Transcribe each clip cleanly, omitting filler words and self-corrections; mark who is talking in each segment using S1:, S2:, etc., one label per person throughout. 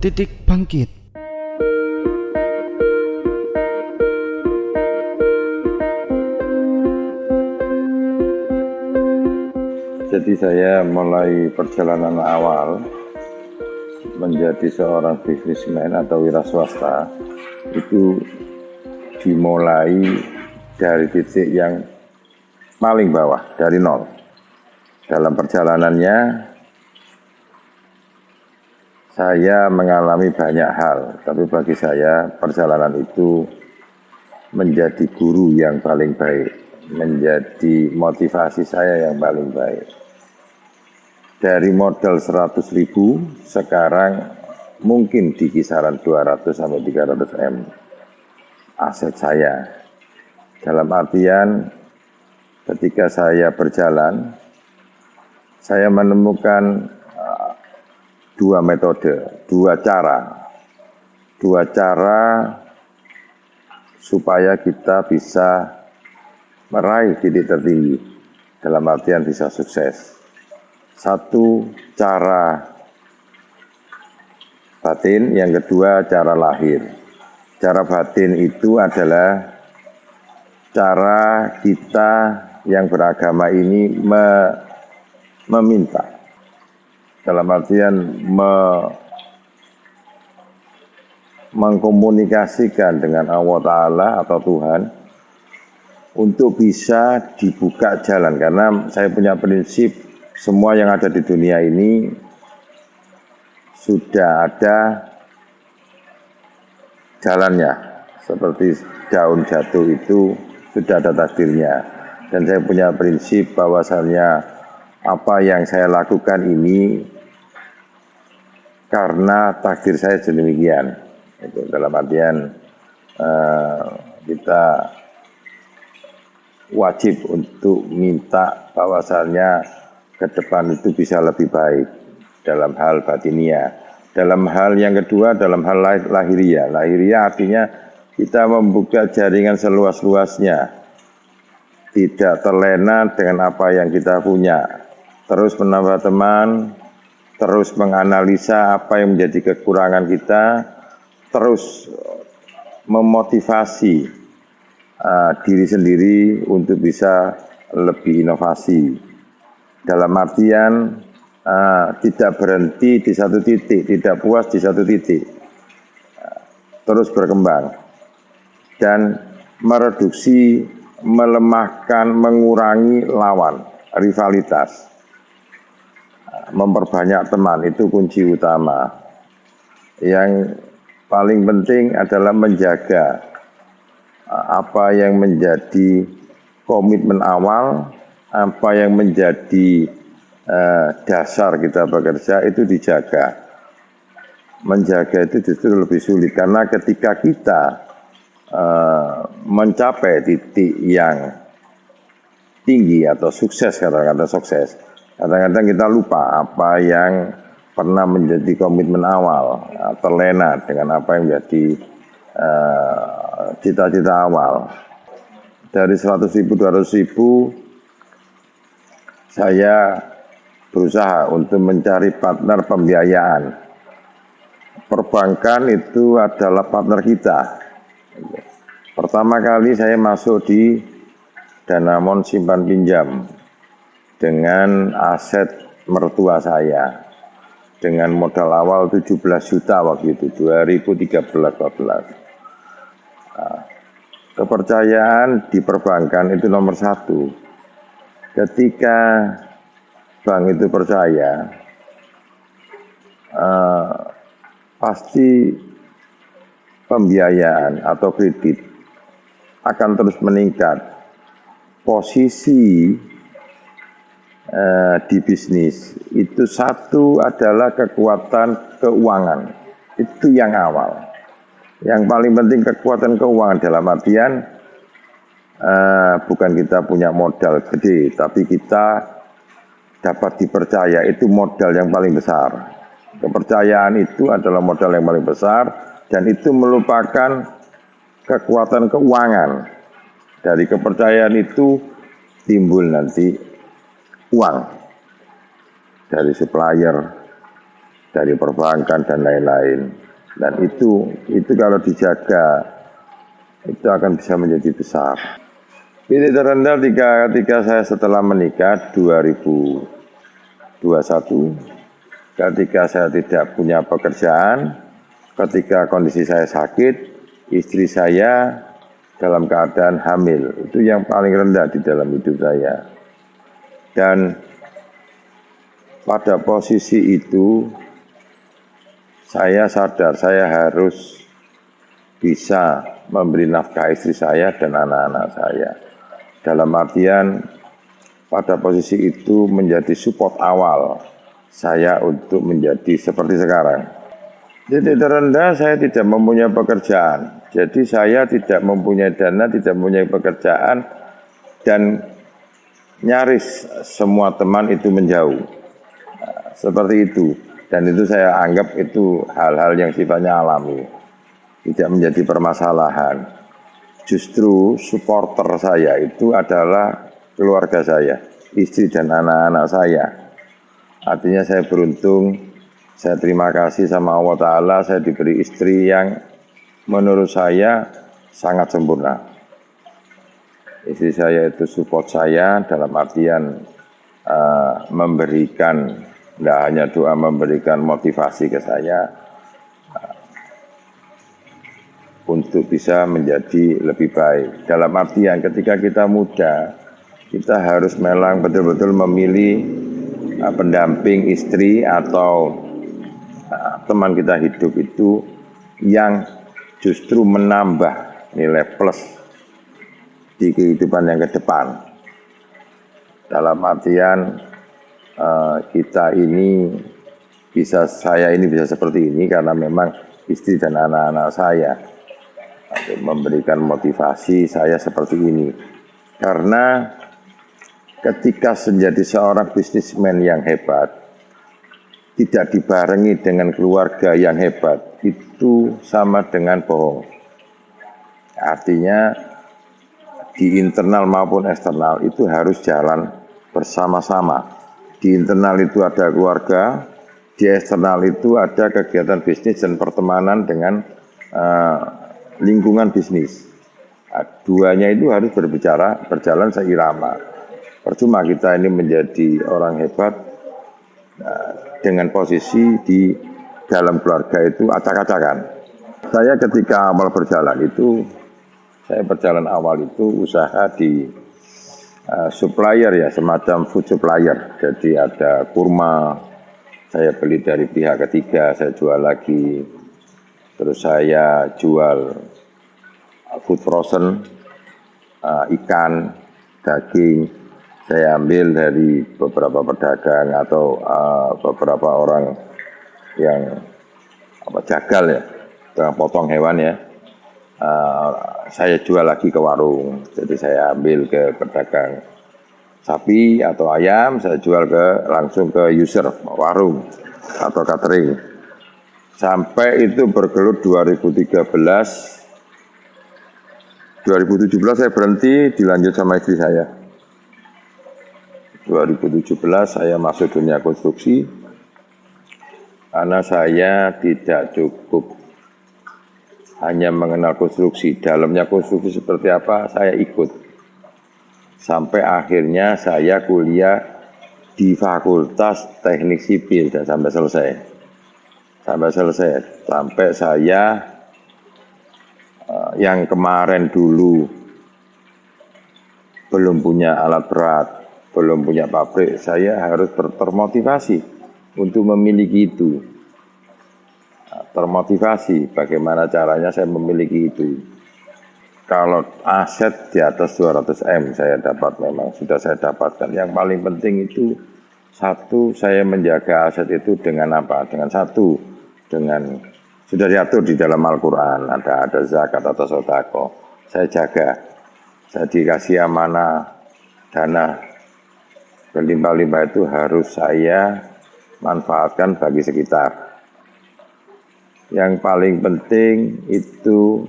S1: Titik Bangkit.
S2: Jadi saya mulai perjalanan awal menjadi seorang bisnismen atau wira swasta itu dimulai dari titik yang paling bawah, dari nol. Dalam perjalanannya saya mengalami banyak hal, tapi bagi saya perjalanan itu menjadi guru yang paling baik, menjadi motivasi saya yang paling baik. Dari modal 100.000, sekarang mungkin di kisaran 200 sampai 300 M aset saya. Dalam artian ketika saya berjalan, saya menemukan dua metode, dua cara supaya kita bisa meraih titik tertinggi, dalam artian bisa sukses. Satu, cara batin, yang kedua cara lahir. Cara batin itu adalah cara kita yang beragama ini meminta, dalam artian mengkomunikasikan dengan Allah Ta'ala atau Tuhan untuk bisa dibuka jalan. Karena saya punya prinsip, semua yang ada di dunia ini sudah ada jalannya. Seperti daun jatuh itu sudah ada takdirnya. Dan saya punya prinsip bahwasannya apa yang saya lakukan ini karena takdir saya sedemikian. Itu dalam artian kita wajib untuk minta bahwasannya ke depan itu bisa lebih baik dalam hal batinia. Dalam hal yang kedua, dalam hal lahiriah. Lahiriah artinya kita membuka jaringan seluas-luasnya, tidak terlena dengan apa yang kita punya, terus menambah teman, terus menganalisa apa yang menjadi kekurangan kita, terus memotivasi diri sendiri untuk bisa lebih inovasi. Dalam artian tidak berhenti di satu titik, tidak puas di satu titik, terus berkembang dan mereduksi, melemahkan, mengurangi lawan, rivalitas, memperbanyak teman. Itu kunci utama. Yang paling penting adalah menjaga apa yang menjadi komitmen awal, apa yang menjadi dasar kita bekerja itu dijaga. Menjaga itu justru lebih sulit, karena ketika kita mencapai titik yang tinggi atau sukses, kadang-kadang sukses, kadang-kadang kita lupa apa yang pernah menjadi komitmen awal, terlena dengan apa yang menjadi cita-cita awal. Dari 100.000, 200.000, saya berusaha untuk mencari partner pembiayaan. Perbankan itu adalah partner kita. Pertama kali saya masuk di Danamon Simpan Pinjam dengan aset mertua saya, dengan modal awal 17 juta waktu itu, 2013-14. Kepercayaan di perbankan itu nomor satu. Ketika bank itu percaya, pasti pembiayaan atau kredit akan terus meningkat. Posisi di bisnis itu satu adalah kekuatan keuangan, itu yang awal. Yang paling penting kekuatan keuangan, dalam artian bukan kita punya modal gede, tapi kita dapat dipercaya, itu modal yang paling besar. Kepercayaan itu adalah modal yang paling besar, dan itu merupakan kekuatan keuangan. Dari kepercayaan itu timbul nanti uang dari supplier, dari perbankan dan lain-lain. Dan itu kalau dijaga itu akan bisa menjadi besar. Titik terendah ketika saya setelah menikah 2021, ketika saya tidak punya pekerjaan, ketika kondisi saya sakit, istri saya dalam keadaan hamil. Itu yang paling rendah di dalam hidup saya. Dan pada posisi itu saya sadar saya harus bisa memberi nafkah istri saya dan anak-anak saya. Dalam artian pada posisi itu menjadi support awal saya untuk menjadi seperti sekarang. Titik terendah saya tidak mempunyai pekerjaan. Jadi saya tidak mempunyai dana, tidak mempunyai pekerjaan, dan nyaris semua teman itu menjauh. Seperti itu. Dan itu saya anggap itu hal-hal yang sifatnya alami. Tidak menjadi permasalahan. Justru supporter saya itu adalah keluarga saya, istri dan anak-anak saya. Artinya saya beruntung, saya terima kasih sama Allah Ta'ala, saya diberi istri yang menurut saya sangat sempurna. Istri saya itu support saya dalam artian memberikan, tidak hanya doa, memberikan motivasi ke saya untuk bisa menjadi lebih baik. Dalam artian ketika kita muda, kita harus memang betul-betul memilih pendamping istri atau teman kita hidup itu yang justru menambah nilai plus di kehidupan yang ke depan. Dalam artian kita ini saya ini bisa seperti ini karena memang istri dan anak-anak saya memberikan motivasi saya seperti ini. Karena ketika menjadi seorang bisnismen yang hebat, tidak dibarengi dengan keluarga yang hebat, itu sama dengan bohong. Artinya di internal maupun eksternal itu harus jalan bersama-sama. Di internal itu ada keluarga, di eksternal itu ada kegiatan bisnis dan pertemanan dengan lingkungan bisnis. Duanya itu harus berjalan seirama. Percuma kita ini menjadi orang hebat dengan posisi di dalam keluarga itu acak-acakan. Saya ketika awal berjalan itu, usaha di supplier ya, semacam food supplier. Jadi ada kurma, saya beli dari pihak ketiga, saya jual lagi. Terus saya jual food frozen, ikan, daging, saya ambil dari beberapa pedagang atau beberapa orang yang jagal ya, tukang potong hewan ya. Saya jual lagi ke warung, jadi saya ambil ke pedagang sapi atau ayam, saya jual langsung ke user warung atau catering. Sampai itu bergelut 2017 saya berhenti, dilanjut sama istri saya. 2017 saya masuk dunia konstruksi karena saya tidak cukup hanya mengenal konstruksi, dalamnya konstruksi seperti apa saya ikut. Sampai akhirnya saya kuliah di Fakultas Teknik Sipil dan sampai selesai. Sampai saya yang kemarin dulu belum punya alat berat, belum punya pabrik, saya harus termotivasi untuk memiliki itu. Termotivasi bagaimana caranya saya memiliki itu. Kalau aset di atas 200M saya dapat, memang sudah saya dapatkan. Yang paling penting itu satu, saya menjaga aset itu dengan apa? Dengan sudah diatur di dalam Al-Quran, ada zakat atau sedekah. Saya jaga, saya dikasih amanah dana berlimpah-limpah itu harus saya manfaatkan bagi sekitar. Yang paling penting itu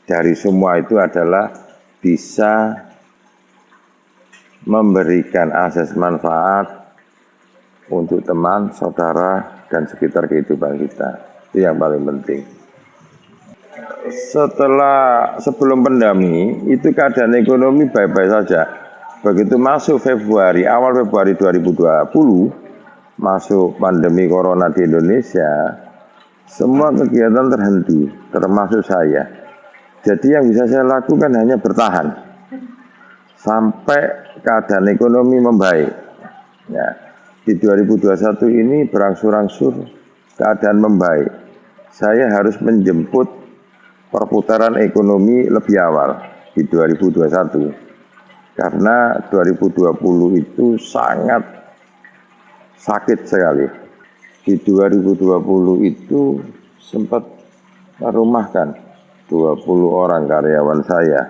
S2: dari semua itu adalah bisa memberikan akses manfaat untuk teman, saudara, dan sekitar kehidupan kita. Itu yang paling penting. Sebelum pandemi itu keadaan ekonomi baik-baik saja. Begitu masuk awal Februari 2020, masuk pandemi corona di Indonesia, semua kegiatan terhenti, termasuk saya. Jadi yang bisa saya lakukan hanya bertahan sampai keadaan ekonomi membaik. Ya, di 2021 ini berangsur-angsur keadaan membaik. Saya harus menjemput perputaran ekonomi lebih awal di 2021. Karena 2020 itu sangat sakit sekali. Di 2020 itu sempat merumahkan 20 orang karyawan saya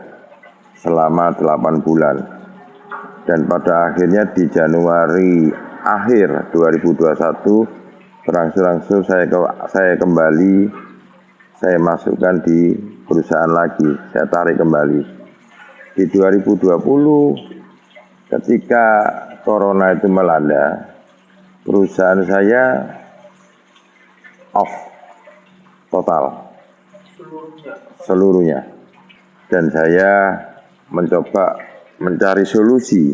S2: selama 8 bulan. Dan pada akhirnya di Januari akhir 2021 berangsur-angsur saya kembali, saya masukkan di perusahaan lagi, saya tarik kembali. Di 2020 ketika corona itu melanda, perusahaan saya off total seluruhnya. Dan saya mencoba mencari solusi.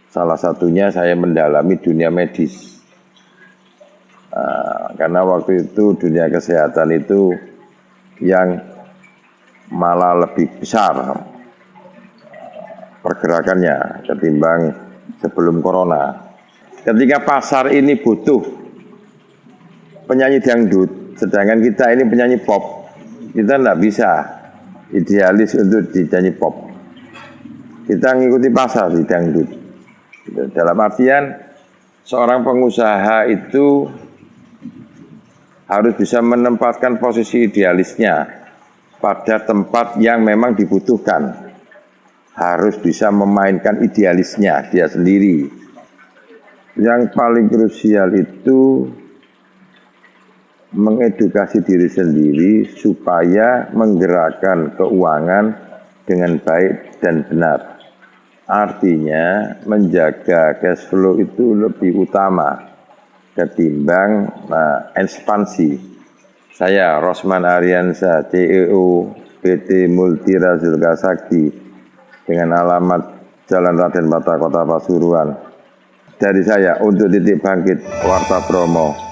S2: Salah satunya saya mendalami dunia medis. Karena waktu itu dunia kesehatan itu yang malah lebih besar pergerakannya ketimbang sebelum corona. Ketika pasar ini butuh penyanyi dangdut, sedangkan kita ini penyanyi pop, kita tidak bisa idealis untuk dinyanyi pop. Kita mengikuti pasar di dangdut. Dalam artian seorang pengusaha itu harus bisa menempatkan posisi idealisnya pada tempat yang memang dibutuhkan. Harus bisa memainkan idealisnya dia sendiri. Yang paling krusial itu mengedukasi diri sendiri supaya menggerakkan keuangan dengan baik dan benar. Artinya menjaga cash flow itu lebih utama ketimbang ekspansi. Saya Rosman Ariansyah, CEO PT Multira Zulka Sakti dengan alamat Jalan Raden Bata, Kota Pasuruan. Dari saya untuk Titik Bangkit Warta Bromo.